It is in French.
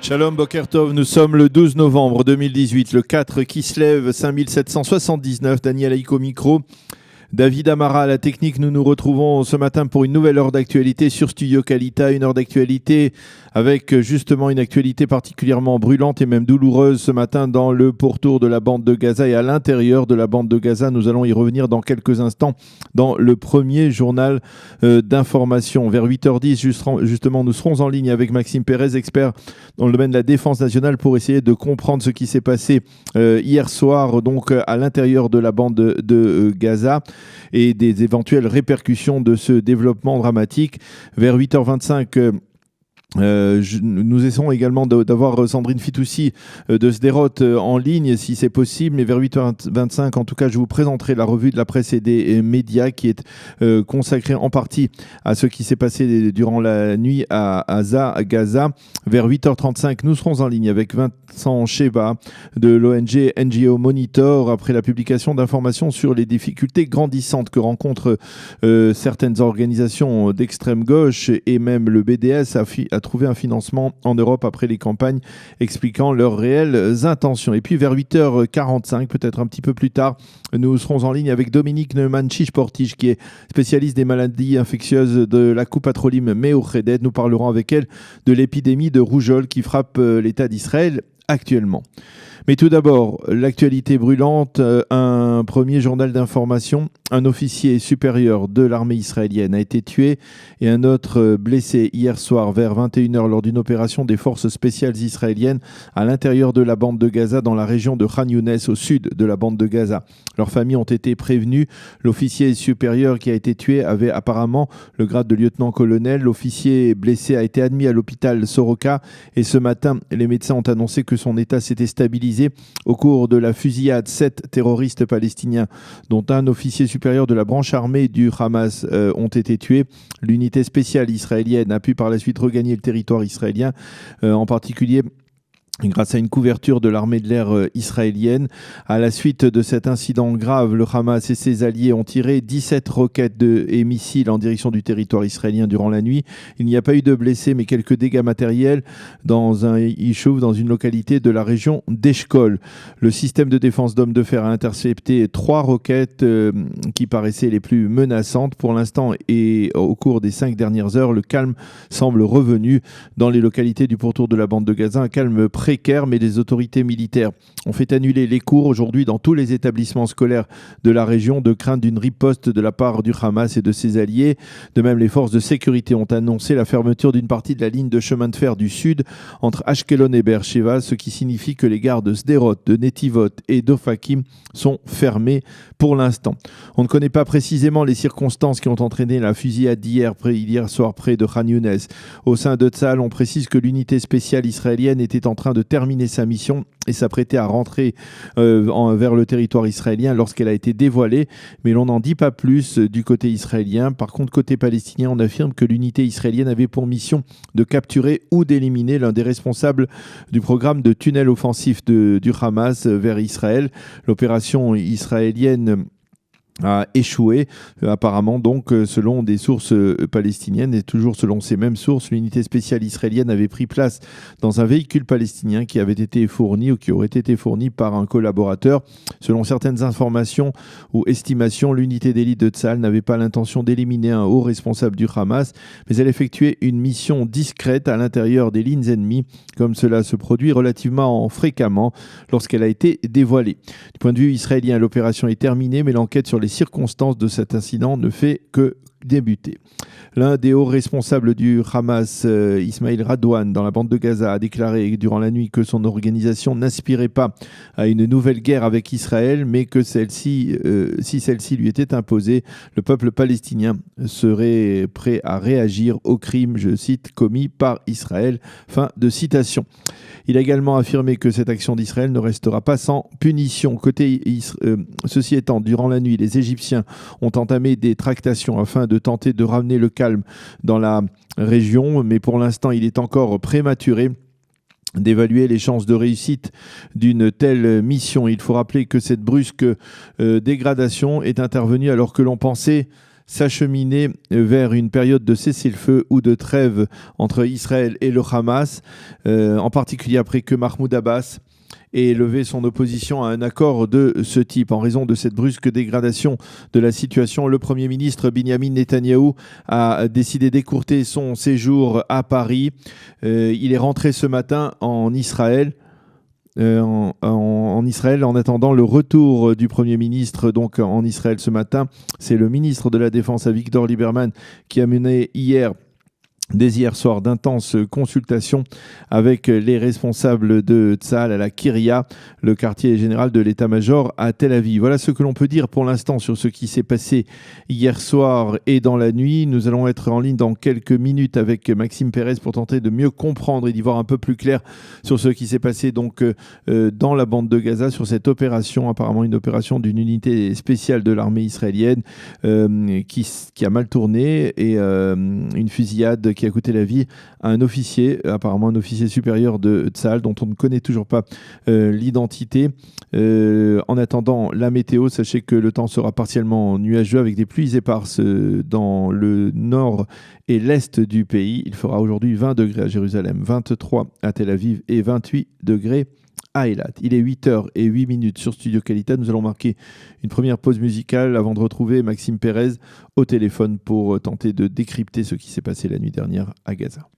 Shalom Boker Tov, nous sommes le 12 novembre 2018, le 4 Kislev 5779, Daniel Aïko micro. David Amara à la technique, nous nous retrouvons ce matin pour une nouvelle heure d'actualité sur Studio Kalita, une heure d'actualité avec justement une actualité particulièrement brûlante et même douloureuse ce matin dans le pourtour de la bande de Gaza et à l'intérieur de la bande de Gaza. Nous allons y revenir dans quelques instants dans le premier journal d'information. Vers 8h10, justement, nous serons en ligne avec Maxime Pérez, expert dans le domaine de la défense nationale, pour essayer de comprendre ce qui s'est passé hier soir donc à l'intérieur de la bande de Gaza et des éventuelles répercussions de ce développement dramatique. Vers 8h25, nous essaierons également d'avoir Sandrine Fitoussi de Sderot en ligne si c'est possible, mais vers 8h25 en tout cas je vous présenterai la revue de la presse et des médias qui est consacrée en partie à ce qui s'est passé durant la nuit à Gaza. Vers 8h35 nous serons en ligne avec Vincent Sheba de l'ONG NGO Monitor après la publication d'informations sur les difficultés grandissantes que rencontrent certaines organisations d'extrême gauche et même le BDS a trouvé un financement en Europe après les campagnes expliquant leurs réelles intentions. Et puis vers 8h45, peut-être un petit peu plus tard, nous serons en ligne avec Dominique Neumann-Chichportige qui est spécialiste des maladies infectieuses de la Coupe Patrolim Meochedet. Nous parlerons avec elle de l'épidémie de rougeole qui frappe l'État d'Israël actuellement. Mais tout d'abord, l'actualité brûlante, un premier journal d'information. Un officier supérieur de l'armée israélienne a été tué et un autre blessé hier soir vers 21h lors d'une opération des forces spéciales israéliennes à l'intérieur de la bande de Gaza dans la région de Khan Younes au sud de la bande de Gaza. Leurs familles ont été prévenues. L'officier supérieur qui a été tué avait apparemment le grade de lieutenant-colonel. L'officier blessé a été admis à l'hôpital Soroka et ce matin, les médecins ont annoncé que son état s'était stabilisé. Au cours de la fusillade, 7 terroristes palestiniens, dont un officier supérieur de la branche armée du Hamas, ont été tués. L'unité spéciale israélienne a pu par la suite regagner le territoire israélien, en particulier grâce à une couverture de l'armée de l'air israélienne. À la suite de cet incident grave, le Hamas et ses alliés ont tiré 17 roquettes et missiles en direction du territoire israélien durant la nuit. Il n'y a pas eu de blessés, mais quelques dégâts matériels dans un Yishuv, dans une localité de la région d'Eshkol. Le système de défense d'hommes de fer a intercepté 3 roquettes qui paraissaient les plus menaçantes. Pour l'instant et au cours des 5 dernières heures, le calme semble revenu dans les localités du pourtour de la bande de Gaza. Un calme précaire, mais les autorités militaires ont fait annuler les cours aujourd'hui dans tous les établissements scolaires de la région de crainte d'une riposte de la part du Hamas et de ses alliés. De même, les forces de sécurité ont annoncé la fermeture d'une partie de la ligne de chemin de fer du sud entre Ashkelon et Beersheva, ce qui signifie que les gares de Sderot, de Netivot et d'Ofakim sont fermées pour l'instant. On ne connaît pas précisément les circonstances qui ont entraîné la fusillade hier soir près de Khan Younes. Au sein de Tzahal, on précise que l'unité spéciale israélienne était en train de terminer sa mission et s'apprêtait à rentrer vers le territoire israélien lorsqu'elle a été dévoilée, mais l'on n'en dit pas plus du côté israélien. Par contre, côté palestinien, on affirme que l'unité israélienne avait pour mission de capturer ou d'éliminer l'un des responsables du programme de tunnel offensif du Hamas vers Israël. L'opération israélienne a échoué, apparemment donc selon des sources palestiniennes et toujours selon ces mêmes sources, l'unité spéciale israélienne avait pris place dans un véhicule palestinien qui avait été fourni ou qui aurait été fourni par un collaborateur. Selon certaines informations ou estimations, l'unité d'élite de Tzahal n'avait pas l'intention d'éliminer un haut responsable du Hamas, mais elle effectuait une mission discrète à l'intérieur des lignes ennemies, comme cela se produit relativement fréquemment lorsqu'elle a été dévoilée. Du point de vue israélien, l'opération est terminée, mais l'enquête sur les circonstances de cet incident ne fait que débuter. L'un des hauts responsables du Hamas, Ismail Radouane, dans la bande de Gaza, a déclaré durant la nuit que son organisation n'aspirait pas à une nouvelle guerre avec Israël, mais que si celle-ci lui était imposée, le peuple palestinien serait prêt à réagir aux crimes, je cite, commis par Israël. Fin de citation. Il a également affirmé que cette action d'Israël ne restera pas sans punition. Ceci étant, durant la nuit, les Égyptiens ont entamé des tractations afin de tenter de ramener le calme dans la région, mais pour l'instant, il est encore prématuré d'évaluer les chances de réussite d'une telle mission. Il faut rappeler que cette brusque dégradation est intervenue alors que l'on pensait s'acheminer vers une période de cessez-le-feu ou de trêve entre Israël et le Hamas, en particulier après que Mahmoud Abbas ait levé son opposition à un accord de ce type. En raison de cette brusque dégradation de la situation, le Premier ministre Binyamin Netanyahou a décidé d'écourter son séjour à Paris. Il est rentré ce matin en Israël. En Israël, en attendant le retour du Premier ministre donc en Israël ce matin. C'est le ministre de la Défense, Avigdor Lieberman, qui a mené dès hier soir d'intenses consultations avec les responsables de Tsahal à la Kiria, le quartier général de l'état-major à Tel Aviv. Voilà ce que l'on peut dire pour l'instant sur ce qui s'est passé hier soir et dans la nuit. Nous allons être en ligne dans quelques minutes avec Maxime Pérez pour tenter de mieux comprendre et d'y voir un peu plus clair sur ce qui s'est passé donc dans la bande de Gaza, sur cette opération, apparemment une opération d'une unité spéciale de l'armée israélienne qui a mal tourné, et une fusillade qui a coûté la vie à un officier, apparemment un officier supérieur de Tsahal, dont on ne connaît toujours pas l'identité. En attendant la météo, sachez que le temps sera partiellement nuageux avec des pluies éparses dans le nord et l'est du pays. Il fera aujourd'hui 20 degrés à Jérusalem, 23 à Tel Aviv et 28 degrés à Eilat. Il est 8h08 sur Studio Qualité. Nous allons marquer une première pause musicale avant de retrouver Maxime Pérez au téléphone pour tenter de décrypter ce qui s'est passé la nuit dernière à Gaza.